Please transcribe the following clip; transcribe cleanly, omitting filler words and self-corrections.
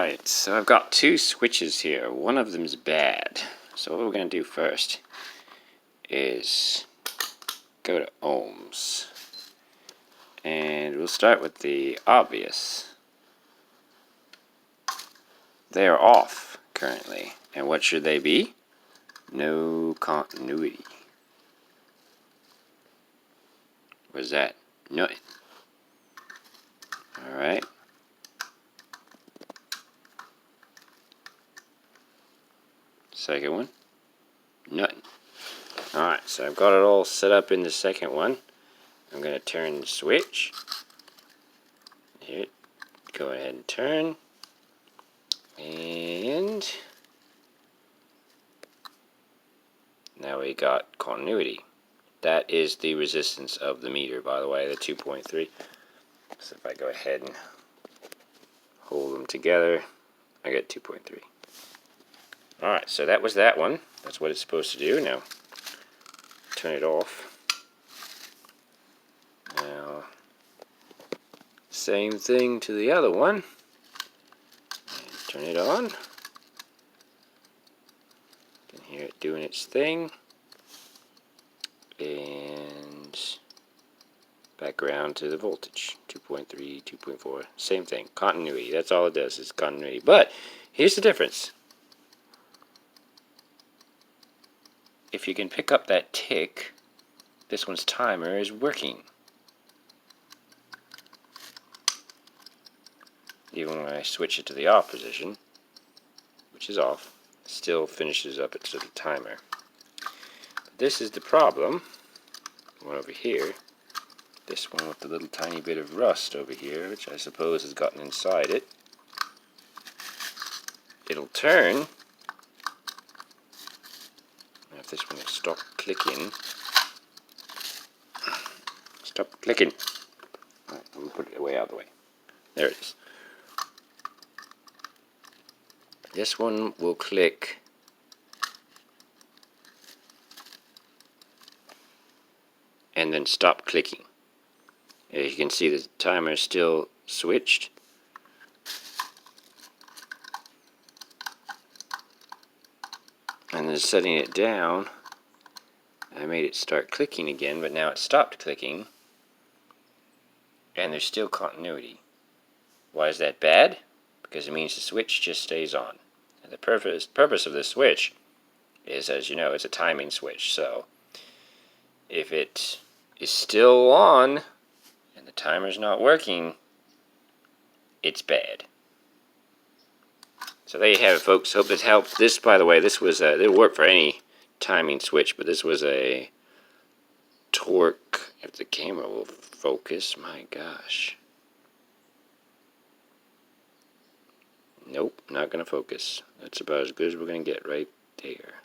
Alright, so I've got two switches here. One of them's bad. So what we're going to do first is go to ohms. And we'll start with the obvious. They are off currently. And what should they be? No continuity. What's that? Nothing. Alright. Second one. Nothing. Alright, so I've got it all set up in the second one. I'm going to turn the switch. Here. Go ahead and turn. And now we got continuity. That is the resistance of the meter, by the way, the 2.3. So if I go ahead and hold them together, I get 2.3. Alright, so that was that one. That's what it's supposed to do. Now, turn it off. Now, same thing to the other one. And turn it on. You can hear it doing its thing. And back around to the voltage. 2.3, 2.4. Same thing. Continuity. That's all it does is continuity. But, here's the difference. If you can pick up that tick, this one's timer is working. Even when I switch it to the off position, which is off, it still finishes up its little timer. This is the problem. One over here. This one with the little tiny bit of rust over here, which I suppose has gotten inside it. It'll turn. If this one will stop clicking. Stop clicking. Alright, I'm going to put it way out of the way. There it is. This one will click and then stop clicking. As you can see, the timer is still switched. And then setting it down, I made it start clicking again, but now it stopped clicking. And there's still continuity. Why is that bad? Because it means the switch just stays on. And the purpose of this switch is, as you know, it's a timing switch. So if it is still on and the timer's not working, it's bad. So there you have it, folks. Hope this helped. This, by the way, this was it'll work for any timing switch, but this was a Tork. If the camera will focus, my gosh. Nope, not gonna focus. That's about as good as we're gonna get right there.